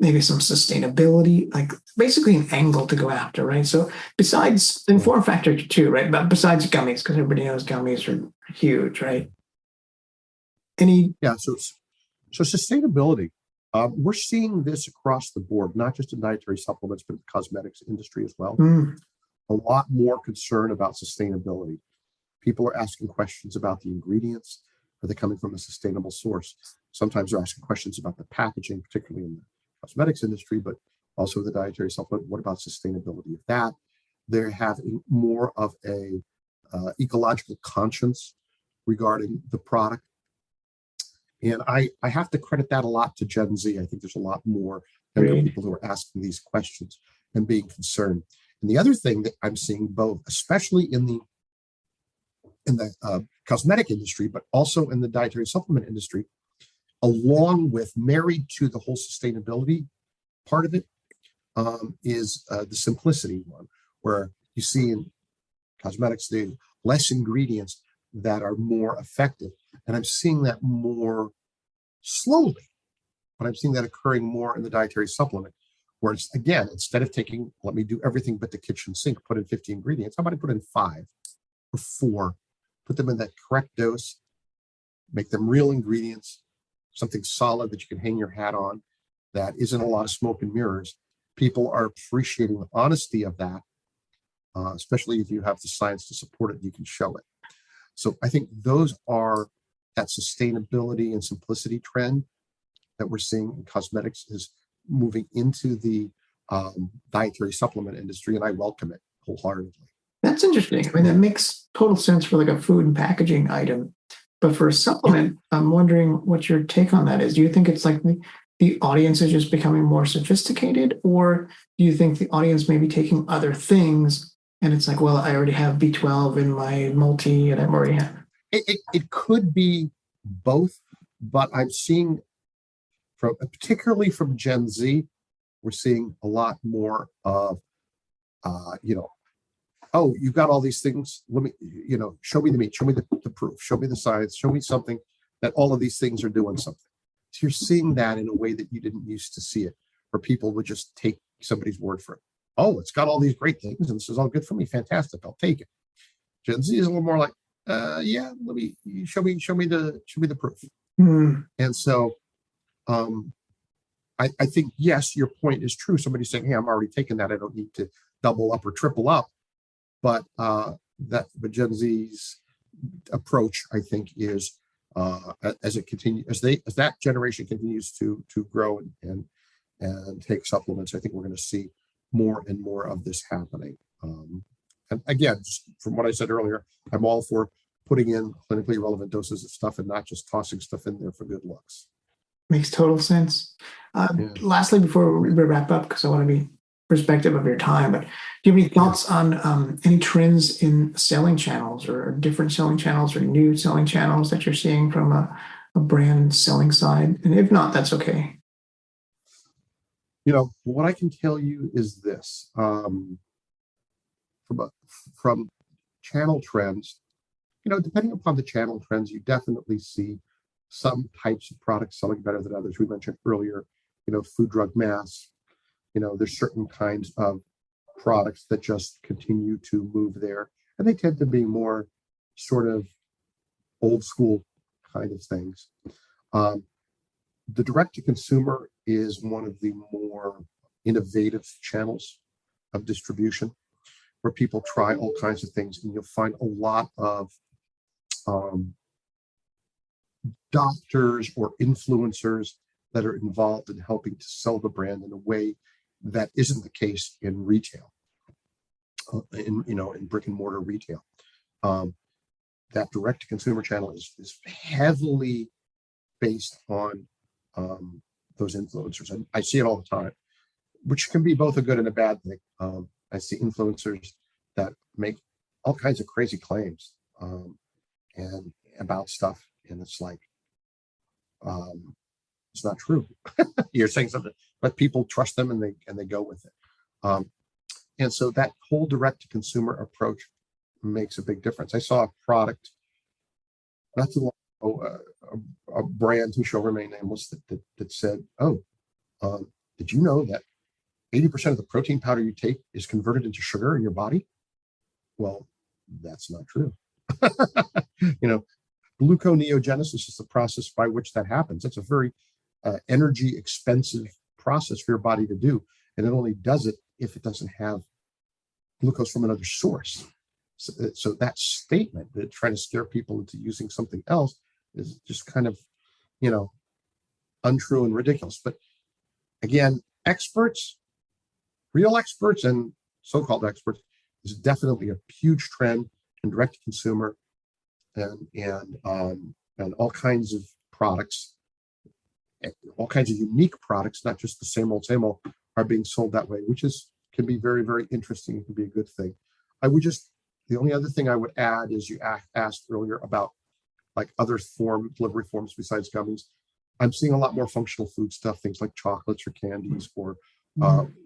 maybe some sustainability, like basically an angle to go after, right? So besides in form factor too, right? But besides gummies, because everybody knows gummies are huge, right? So sustainability. We're seeing this across the board, not just in dietary supplements, but in the cosmetics industry as well. A lot more concern about sustainability. People are asking questions about the ingredients. Are they coming from a sustainable source? Sometimes they're asking questions about the packaging, particularly in the cosmetics industry, but also the dietary supplement. What about sustainability of that? They're having more of a ecological conscience regarding the product. And I have to credit that a lot to Gen Z. I think there's a lot more younger people who are asking these questions and being concerned. And the other thing that I'm seeing both, especially in the cosmetic industry, but also in the dietary supplement industry, along with married to the whole sustainability part of it, is the simplicity one, where you see in cosmetics, the less ingredients that are more effective. And I'm seeing that more slowly, but I'm seeing that occurring more in the dietary supplement, where it's, again, instead of taking, let me do everything but the kitchen sink, put in 50 ingredients, how about I put in 5 or 4, put them in that correct dose, make them real ingredients, something solid that you can hang your hat on, that isn't a lot of smoke and mirrors. People are appreciating the honesty of that, especially if you have the science to support it, you can show it. So I think those are that sustainability and simplicity trend that we're seeing in cosmetics is moving into the dietary supplement industry, and I welcome it wholeheartedly. That's interesting. I mean, that makes total sense for like a food and packaging item. But for a supplement, I'm wondering what your take on that is. Do you think it's like the audience is just becoming more sophisticated, or do you think the audience may be taking other things and it's like, well, I already have B12 in my multi and I'm already have. It could be both, but I'm seeing particularly from Gen Z, we're seeing a lot more of, oh, you've got all these things. Let me, show me the meat, show me the proof, show me the science, show me something that all of these things are doing something. So you're seeing that in a way that you didn't used to see it, where people would just take somebody's word for it. oh, it's got all these great things, and this is all good for me. Fantastic, I'll take it. Gen Z is a little more like, yeah, let me show me the proof. Mm. And so, I think, yes, your point is true. Somebody's saying, hey, I'm already taking that. I don't need to double up or triple up. But but Gen Z's approach, I think, is as that generation continues to grow and take supplements, I think we're going to see more and more of this happening. And again, just from what I said earlier, I'm all for putting in clinically relevant doses of stuff and not just tossing stuff in there for good looks. Makes total sense. Yeah. Lastly, before we wrap up, because I want to be respectful of your time, but do you have any thoughts on any trends in selling channels or different selling channels or new selling channels that you're seeing from a brand selling side? And if not, that's okay. What I can tell you is this: from channel trends, depending upon the channel trends, you definitely see some types of products selling better than others. We mentioned earlier, food, drug, mass. There's certain kinds of products that just continue to move there, and they tend to be more sort of old school kind of things. The direct to consumer is one of the more innovative channels of distribution where people try all kinds of things, and you'll find a lot of doctors or influencers that are involved in helping to sell the brand in a way that isn't the case in retail, in brick and mortar retail. That direct to consumer channel is heavily based on those influencers, and I see it all the time, which can be both a good and a bad thing. I see influencers that make all kinds of crazy claims and about stuff, and it's like, it's not true. You're saying something, but people trust them and they go with it. And so that whole direct to consumer approach makes a big difference. I saw a product not too long ago, a brand who shall remain nameless that said, "Oh, did you know that 80% of the protein powder you take is converted into sugar in your body?" Well, that's not true. Gluconeogenesis is the process by which that happens. It's a very energy expensive process for your body to do, and it only does it if it doesn't have glucose from another source. So that statement that trying to scare people into using something else is just kind of, untrue and ridiculous. But again, real experts and so-called experts, is definitely a huge trend in direct to consumer and all kinds of products, all kinds of unique products, not just the same old, are being sold that way, which can be very, very interesting. It can be a good thing. The only other thing I would add is you asked earlier about like other delivery forms besides gummies. I'm seeing a lot more functional food stuff, things like chocolates or candies or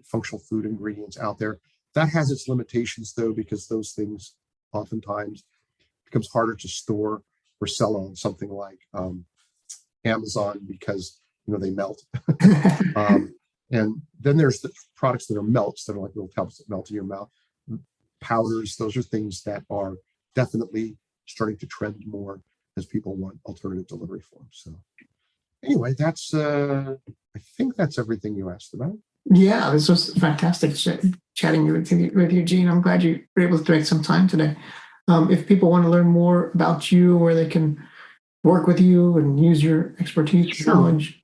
functional food ingredients out there. That has its limitations though, because those things oftentimes becomes harder to store or sell on something like Amazon because they melt. And then there's the products that are melts that are like little tablets that melt in your mouth. Powders, those are things that are definitely starting to trend more as people want alternative delivery forms. So anyway, I think that's everything you asked about. Yeah, this was fantastic chatting with you, Gene. I'm glad you were able to make some time today. If people want to learn more about you, where they can work with you and use your expertise, sure. Knowledge.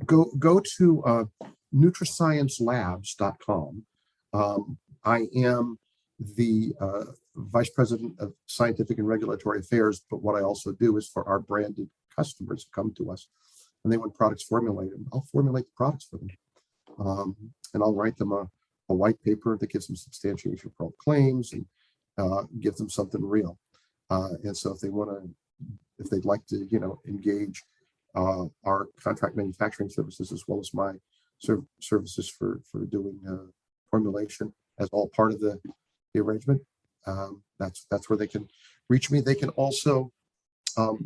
Go to nutrisciencelabs.com. I am the vice president of scientific and regulatory affairs, but what I also do is for our branded customers who come to us and they want products formulated, I'll formulate the products for them. And I'll write them a white paper that gives them substantiation for all claims and give them something real. And so if they'd like to, engage our contract manufacturing services as well as my services for doing formulation as all part of the arrangement, that's where they can reach me. They can also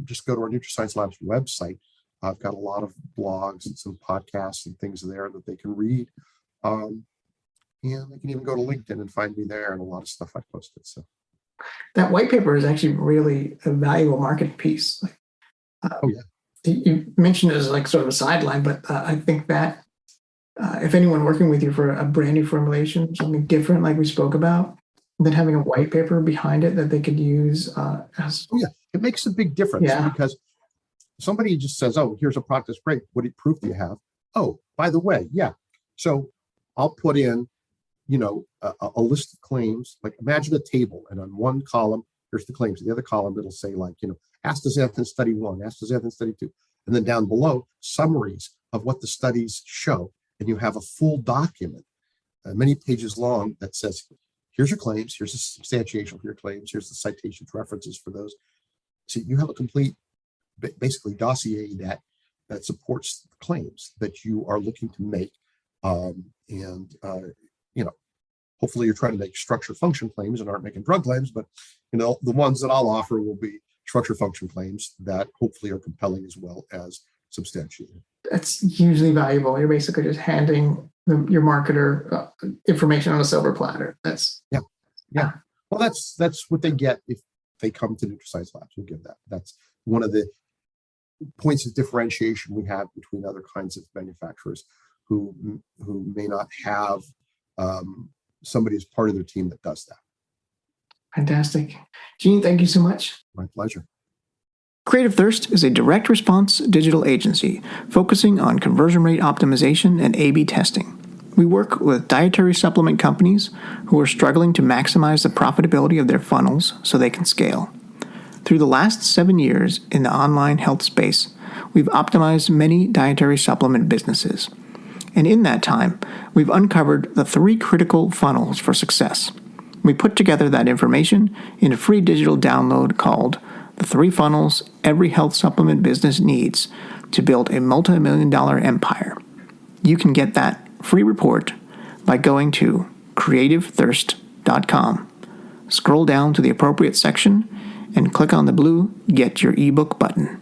just go to our NutriScience Labs website. I've got a lot of blogs and some podcasts and things there that they can read And they can even go to LinkedIn and find me there and a lot of stuff I posted. So That white paper is actually really a valuable marketing piece. oh yeah. You mentioned it as like sort of a sideline, but I think that if anyone working with you for a brand new formulation, something different like we spoke about, then having a white paper behind it that they could use as Oh yeah, it makes a big difference Yeah. because somebody just says, "Oh, here's a product that's great. What proof do you have?" Oh, by the way, yeah. So I'll put in, a list of claims. Like imagine a table, and on one column here's the claims. The other column it'll say like, astaxanthin study 1, astaxanthin study 2, and then down below summaries of what the studies show, and you have a full document, many pages long, that says, "Here's your claims. Here's the substantiation for your claims. Here's the citations, references for those." So you have a complete, basically, dossier that supports the claims that you are looking to make, and hopefully you're trying to make structure function claims and aren't making drug claims, but the ones that I'll offer will be structure function claims that hopefully are compelling as well as substantiated. That's hugely valuable. You're basically just handing your marketer information on a silver platter. That's Yeah. Well, that's what they get if they come to Nutrascience Labs. We'll give that. That's one of the points of differentiation we have between other kinds of manufacturers who may not have somebody as part of their team that does that. fantastic. Gene, thank you so much. My pleasure. Creative Thirst is a direct response digital agency focusing on conversion rate optimization and A/B testing. We work with dietary supplement companies who are struggling to maximize the profitability of their funnels so they can scale. Through the last 7 years in the online health space, we've optimized many dietary supplement businesses. And in that time, we've uncovered the 3 critical funnels for success. We put together that information in a free digital download called The 3 Funnels Every Health Supplement Business Needs to Build a Multi-million-dollar Empire. You can get that free report by going to creativethirst.com. Scroll down to the appropriate section and click on the blue Get Your ebook button.